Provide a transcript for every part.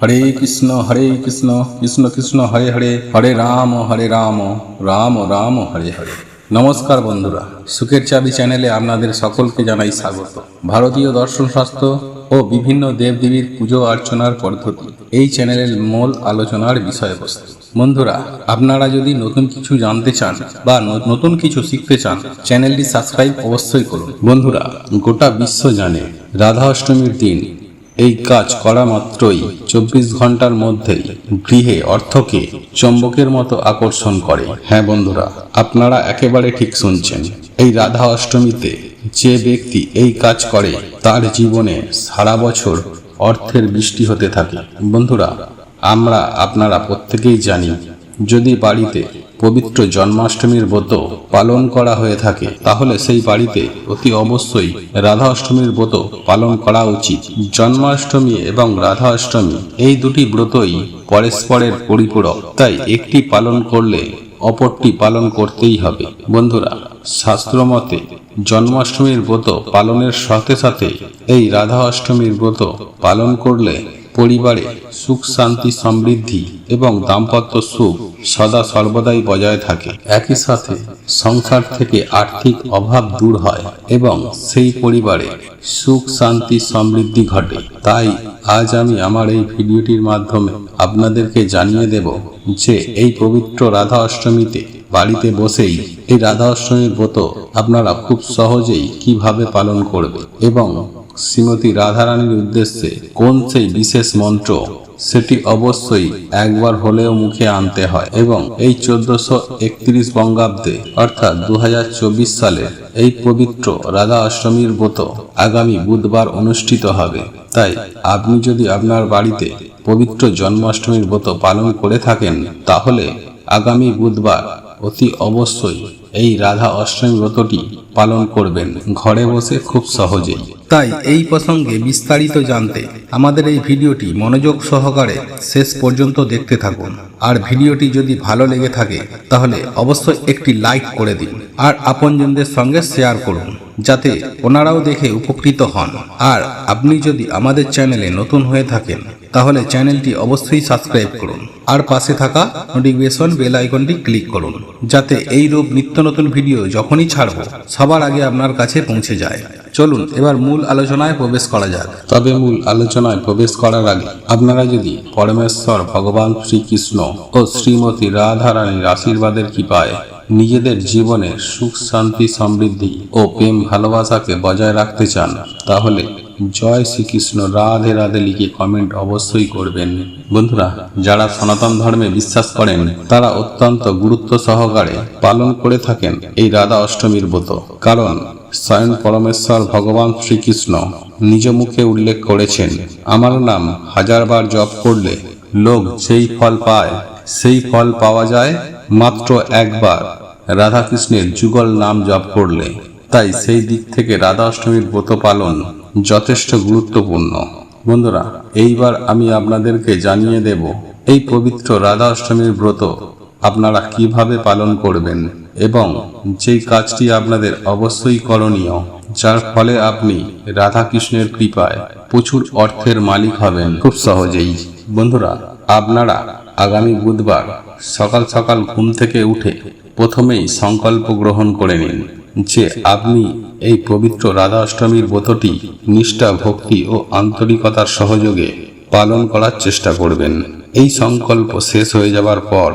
হরে কৃষ্ণ কৃষ্ণ কৃষ্ণ হরে হরে, হরে রাম রাম রাম হরে হরে। নমস্কার বন্ধুরা, সুখের চাবি চ্যানেলে আপনাদের সকলকে জানাই স্বাগত। ভারতীয় দর্শন শাস্ত্র ও বিভিন্ন দেবদেবীর পুজো অর্চনার পদ্ধতি এই চ্যানেলের মূল আলোচনার বিষয়বস্তু। বন্ধুরা, আপনারা যদি নতুন কিছু জানতে চান বা নতুন কিছু শিখতে চান, চ্যানেলটি সাবস্ক্রাইব অবশ্যই করুন। বন্ধুরা, গোটা বিশ্ব জানে রাধা অষ্টমীর দিন এই কাজ করা মাত্রই 24 ঘন্টার মধ্যেই গৃহে অর্থকে চম্বকের মতো আকর্ষণ করে। হ্যাঁ বন্ধুরা, আপনারা একেবারে ঠিক শুনছেন। এই রাধা অষ্টমীতে যে ব্যক্তি এই কাজ করে তার জীবনে সারা বছর অর্থের বৃষ্টি হতে থাকে। বন্ধুরা, আপনারা প্রত্যেকেই জানি, যদি বাড়িতে পবিত্র জন্মাষ্টমীর ব্রত পালন করা হয়ে থাকে তাহলে সেই বাড়িতে অতি অবশ্যই রাধা অষ্টমীর ব্রত পালন করা উচিত। জন্মাষ্টমী এবং রাধা অষ্টমী এই দুটি ব্রতই পরস্পরের পরিপূরক, তাই একটি পালন করলে অপরটি পালন করতেই হবে। বন্ধুরা, শাস্ত্রমতে জন্মাষ্টমীর ব্রত পালনের সাথে সাথে এই রাধা অষ্টমীর ব্রত পালন করলে পরিবারে সুখ শান্তি সমৃদ্ধি এবং দাম্পত্য সুখ সদা সর্বদাই বজায় থাকে। একই সাথে সংসার থেকে আর্থিক অভাব দূর হয় এবং সেই পরিবারে সুখ শান্তি সমৃদ্ধি ঘটে। তাই আজ আমি আমার এই ভিডিওটির মাধ্যমে আপনাদেরকে জানিয়ে দেব যে এই পবিত্র রাধা অষ্টমীতে বাড়িতে বসেই এই রাধা অষ্টমীর ব্রত আপনারা খুব সহজেই কিভাবে পালন করবে এবং শ্রীমতী রাধারানীর উদ্দেশ্যে কোন সেই বিশেষ মন্ত্র সেটি অবশ্যই একবার হলেও মুখে আনতে হয়। এবং এই 1431 বঙ্গাব্দে অর্থাৎ 2024 সালে এই পবিত্র রাধা অষ্টমীর ব্রত আগামী বুধবার অনুষ্ঠিত হবে। তাই আপনি যদি আপনার বাড়িতে পবিত্র জন্মাষ্টমীর ব্রত পালন করে থাকেন তাহলে আগামী বুধবার অতি অবশ্যই এই রাধা অষ্টমী ব্রতটি পালন করবেন ঘরে বসে খুব সহজেই। তাই এই প্রসঙ্গে বিস্তারিত জানতে আমাদের এই ভিডিওটি মনোযোগ সহকারে শেষ পর্যন্ত দেখতে থাকুন। আর ভিডিওটি যদি ভালো লেগে থাকে তাহলে অবশ্যই একটি লাইক করে দিন আর আপনজনদের সঙ্গে শেয়ার করুন যাতে ওনারাও দেখে উপকৃত হন। আর আপনি যদি আমাদের চ্যানেলে নতুন হয়ে থাকেন তাহলে চ্যানেলটি অবশ্যই সাবস্ক্রাইব করুন আর পাশে থাকা নোটিফিকেশন বেল আইকনটি ক্লিক করুন যাতে এই রূপ নিত্য নতুন ভিডিও যখনই ছাড়ব সবার আগে আপনার কাছে পৌঁছে যায়। চলুন এবার মূল আলোচনায় প্রবেশ করা যাক। তবে মূল আলোচনায় প্রবেশ করার আগে আপনারা যদি পরমেশ্বর ভগবান শ্রীকৃষ্ণ ও শ্রীমতী রাধারানীর আশীর্বাদের কৃপায় নিজেদের জীবনে সুখ শান্তি সমৃদ্ধি ও প্রেম ভালোবাসাকে বজায় রাখতে চান তাহলে জয় শ্রীকৃষ্ণ রাধে রাধে লিখে কমেন্ট অবশ্যই করবেন। বন্ধুরা, যারা সনাতন ধর্মে বিশ্বাস করেন তারা অত্যন্ত গুরুত্ব সহকারে পালন করে থাকেন এই রাধা অষ্টমীর ব্রত, কারণ স্বয়ং পরমেশ্বর ভগবান শ্রীকৃষ্ণ নিজ মুখে উল্লেখ করেছেন, আমার নাম হাজারবার জপ করলে লোক যেই ফল পায় সেই ফল পাওয়া যায় মাত্র একবার রাধাকৃষ্ণের যুগল নাম জপ করলে। তাই সেই দিক থেকে রাধা অষ্টমীর ব্রত পালন যথেষ্ট গুরুত্বপূর্ণ। বন্ধুরা, এইবার আমি আপনাদেরকে জানিয়ে দেব এই পবিত্র রাধা অষ্টমীর ব্রত আপনারা কিভাবে পালন করবেন এবং যেই কাজটি আপনাদের অবশ্যই করণীয়, যার ফলে আপনি রাধাকৃষ্ণের কৃপায় প্রচুর অর্থের মালিক হবেন খুব সহজেই। বন্ধুরা, আপনারা আগামী বুধবার সকাল সকাল ঘুম থেকে উঠে প্রথমেই সংকল্প গ্রহণ করে নিন যে আপনি এই পবিত্র রাধা অষ্টমীর ব্রতটি নিষ্ঠা ভক্তি ও আন্তরিকতার সহযোগে পালন করার চেষ্টা করবেন। এই সংকল্প শেষ হয়ে যাবার পর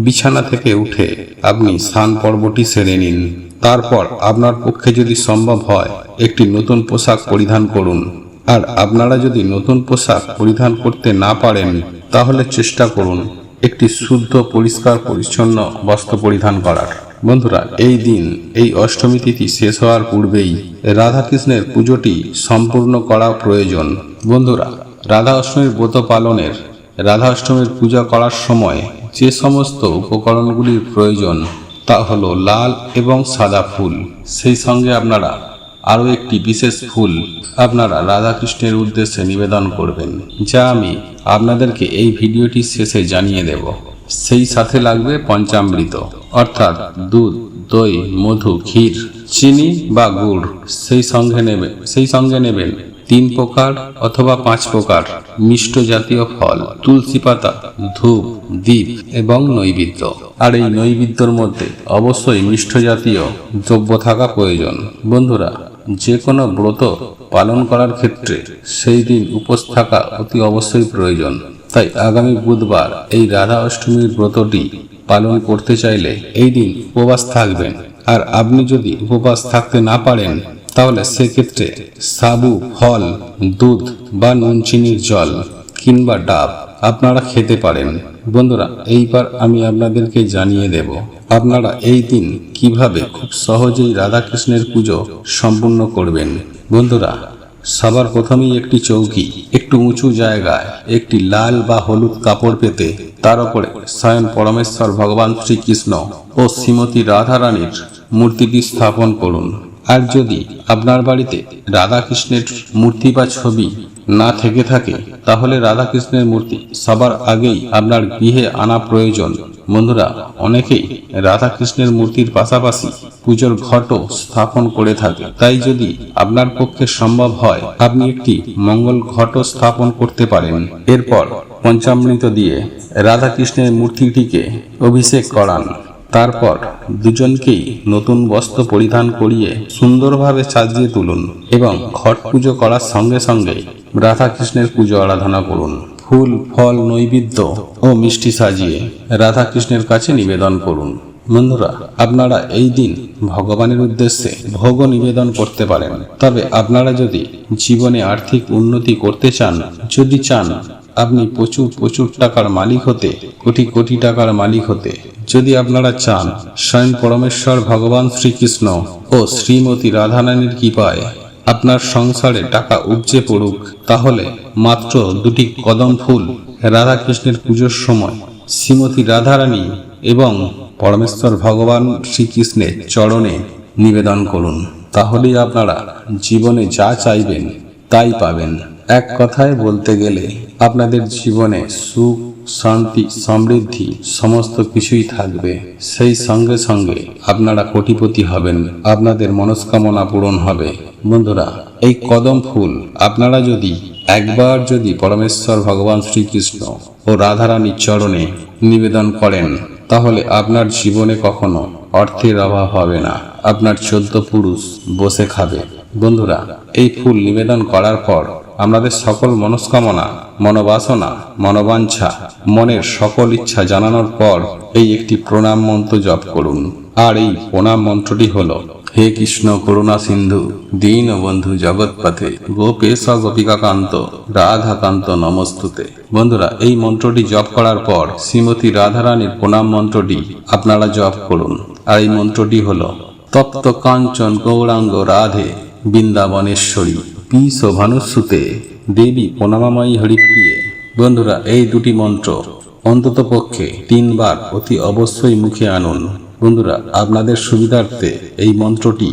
বিছানা থেকে উঠে আপনি স্নান পর্বটি সেরে নিন। তারপর আপনার পক্ষে যদি সম্ভব হয় একটি নতুন পোশাক পরিধান করুন। আর আপনারা যদি নতুন পোশাক পরিধান করতে না পারেন তাহলে চেষ্টা করুন একটি শুদ্ধ পরিষ্কার পরিচ্ছন্ন বস্ত্র পরিধান করার। বন্ধুরা, এই দিন এই অষ্টমী তিথি শেষ হওয়ার পূর্বেই রাধাকৃষ্ণের পুজোটি সম্পূর্ণ করা প্রয়োজন। বন্ধুরা, রাধা অষ্টমীর ব্রত পালনের রাধা অষ্টমীর পূজা করার সময় যে সমস্ত উপকরণগুলির প্রয়োজন তা হলো লাল এবং সাদা ফুল, সেই সঙ্গে আপনারা আরও একটি বিশেষ ফুল আপনারা রাধাকৃষ্ণের উদ্দেশ্যে নিবেদন করবেন, যা আমি আপনাদেরকে এই ভিডিওটির শেষে জানিয়ে দেব। সেই সাথে লাগবে পঞ্চামৃত অর্থাৎ দুধ, দই, মধু, ক্ষীর, চিনি বা গুড়। সেই সঙ্গে নেবেন 3 প্রকার অথবা 5 প্রকার মিষ্ট জাতীয় ফল, তুলসী পাতা, ধূপ, দীপ এবং নৈবেদ্য। আর এই নৈবেদ্যর মধ্যে অবশ্যই মিষ্ট জাতীয় দ্রব্য থাকা প্রয়োজন। বন্ধুরা, যে কোনো ব্রত পালন করার ক্ষেত্রে সেই দিন উপোস থাকা অতি অবশ্যই প্রয়োজন। তাই আগামী বুধবার এই রাধা অষ্টমীর ব্রতটি পালন করতে চাইলে এই দিন উপবাস থাকবেন। আর আপনি যদি উপবাস থাকতে না পারেন তাহলে সেক্ষেত্রে সাবু, ফল, দুধ বা নুন চিনির জল কিংবা ডাব আপনারা খেতে পারেন। বন্ধুরা, এইবার আমি আপনাদেরকে জানিয়ে দেব আপনারা এই দিন কিভাবে খুব সহজেই রাধাকৃষ্ণের পুজো সম্পূর্ণ করবেন। বন্ধুরা, সবার প্রথমেই একটি চৌকি, একটু উঁচু জায়গায় একটি লাল বা হলুদ কাপড় পেতে তার উপরে স্বয়ং পরমেশ্বর ভগবান শ্রীকৃষ্ণ ও শ্রীমতী রাধারানীর মূর্তিটি স্থাপন করুন। আর যদি আপনার বাড়িতে রাধাকৃষ্ণের মূর্তি বা ছবি না থেকে থাকে তাহলে রাধাকৃষ্ণের মূর্তি সবার আগেই আপনার গৃহে আনা প্রয়োজন। বন্ধুরা, অনেকেই রাধাকৃষ্ণের মূর্তির পাশাপাশি পুজোর ঘটও স্থাপন করে থাকে। তাই যদি আপনার পক্ষে সম্ভব হয় আপনি একটি মঙ্গল ঘটও স্থাপন করতে পারেন। এরপর পঞ্চামৃত দিয়ে রাধাকৃষ্ণের মূর্তিটিকে অভিষেক করান। তারপর দুজনকেই নতুন বস্ত্র পরিধান করিয়ে সুন্দরভাবে সাজিয়ে তুলুন এবং ঘট পুজো করার সঙ্গে সঙ্গে রাধাকৃষ্ণের পুজো আরাধনা করুন। ফুল, ফল, নৈবেদ্য ও মিষ্টি সাজিয়ে রাধাকৃষ্ণের কাছে নিবেদন করুন। বন্ধুরা, আপনারা এই দিন ভগবানের উদ্দেশ্যে ভোগ নিবেদন করতে পারেন। তবে আপনারা যদি জীবনে আর্থিক উন্নতি করতে চান, যদি চান আপনি প্রচুর প্রচুর টাকার মালিক হতে, কোটি কোটি টাকার মালিক হতে, যদি আপনারা চান স্বয়ং পরমেশ্বর ভগবান শ্রীকৃষ্ণ ও শ্রীমতী রাধারানীর কৃপায় আপনার সংসারে টাকা উপচে পড়ুক, তাহলে মাত্র 2টি কদম ফুল রাধাকৃষ্ণের পুজোর সময় শ্রীমতী রাধারানী এবং পরমেশ্বর ভগবান শ্রীকৃষ্ণের চরণে নিবেদন করুন। তাহলেই আপনারা জীবনে যা চাইবেন তাই পাবেন। এক কথায় বলতে গেলে আপনাদের জীবনে সুখ, শান্তি, সমৃদ্ধি সমস্ত কিছুই থাকবে। সেই সঙ্গে সঙ্গে আপনারা কোটিপতি হবেন, আপনাদের মনস্কামনা পূরণ হবে। বন্ধুরা, এই কদম ফুল আপনারা যদি একবার যদি পরমেশ্বর ভগবান শ্রীকৃষ্ণ ও রাধারানীর চরণে নিবেদন করেন তাহলে আপনার জীবনে কখনো অর্থের অভাব হবে না। আপনার 14 পুরুষ বসে খাবে। বন্ধুরা, এই ফুল নিবেদন করার পর আমাদের সকল মনস্কামনা, মনোবাসনা, মনোবাঞ্ছা, মনের সকল ইচ্ছা জানানোর পর এই একটি প্রণাম মন্ত্র জপ করুন। আর এই প্রণাম মন্ত্রটি হলো: হে কৃষ্ণ করুণা সিন্ধু দীনবন্ধু জগৎপথে গোপেশ গোপিকাকান্ত রাধাকান্ত নমস্তুতে। বন্ধুরা, এই মন্ত্রটি জপ করার পর শ্রীমতী রাধারানীর প্রণাম মন্ত্রটি আপনারা জপ করুন। আর এই মন্ত্রটি হলো: তপ্ত কাঞ্চন গৌরাঙ্গ রাধে বৃন্দাবনেশ্বরী পি শোভানুসুতে দেবী প্রণামাময়ী হরিপ্রিয়ে। বন্ধুরা, এই 2টি মন্ত্র অন্তত পক্ষে 3 বার অতি অবশ্যই মুখে আনুন। বন্ধুরা, আপনাদের সুবিধার্থে এই মন্ত্রটি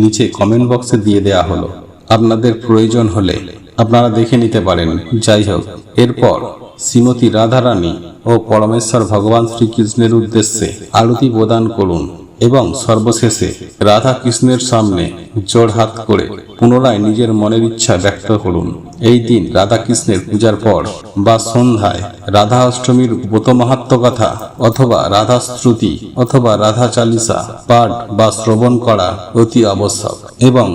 নিচে কমেন্ট বক্সে দিয়ে দেয়া হলো, আপনাদের প্রয়োজন হলে আপনারা দেখে নিতে পারেন। যাই হোক, এরপর শ্রীমতী রাধারানী ও পরমেশ্বর ভগবান শ্রীকৃষ্ণের উদ্দেশ্যে আরতি প্রদান করুন এবং সর্বশেষে রাধা কৃষ্ণের সামনে জোড় হাত করে পুনরায় নিজের মনের ইচ্ছা ব্যক্ত করুন। এই দিন রাধা কৃষ্ণের পূজার পর বা সন্ধ্যায় রাধা অষ্টমীর ব্রত মাহাত্ম্য কথা অথবা রাধা স্তুতি অথবা রাধা চালিসা পাঠ বা শ্রবণ করা অতি আবশ্যক। এবং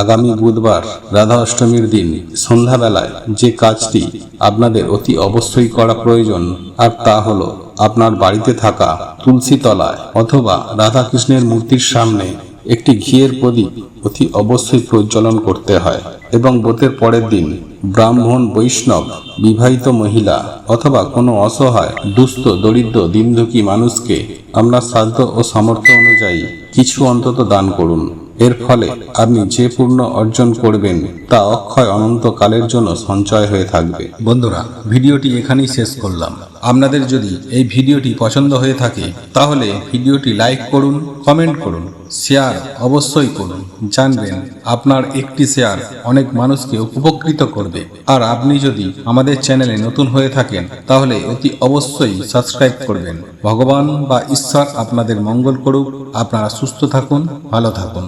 আগামী বুধবার রাধা অষ্টমীর দিন সন্ধ্যাবেলায় যে কাজটি আপনাদের অতি অবশ্যই করা প্রয়োজন, আর তা হলো আপনার বাড়িতে থাকা তুলসী তলায় অথবা রাধা কৃষ্ণের মূর্তির সামনে একটি ঘিয়ের প্রদীপ অতি অবশ্যই প্রজ্বলন করতে হয়। এবং ব্রতের পরের দিন ব্রাহ্মণ, বৈষ্ণব, বিবাহিত মহিলা অথবা কোনো অসহায়, দুস্থ, দরিদ্র, দীনদুঃখী মানুষকে আপনার সাধ্য ও সামর্থ্য অনুযায়ী কিছু অন্তত দান করুন। এর ফলে আপনি যে পূর্ণ অর্জন করবেন তা অক্ষয় অনন্ত কালের জন্য সঞ্চয় হয়ে থাকবে। বন্ধুরা, ভিডিওটি এখানেই শেষ করলাম। আপনাদের যদি এই ভিডিওটি পছন্দ হয়ে থাকে তাহলে ভিডিওটি লাইক করুন, কমেন্ট করুন, শেয়ার অবশ্যই করুন। জানবেন আপনার একটি শেয়ার অনেক মানুষকে উপকৃত করবে। আর আপনি যদি আমাদের চ্যানেলে নতুন হয়ে থাকেন তাহলে অতি অবশ্যই সাবস্ক্রাইব করবেন। ভগবান বা ঈশ্বর আপনাদের মঙ্গল করুক। আপনারা সুস্থ থাকুন, ভালো থাকুন।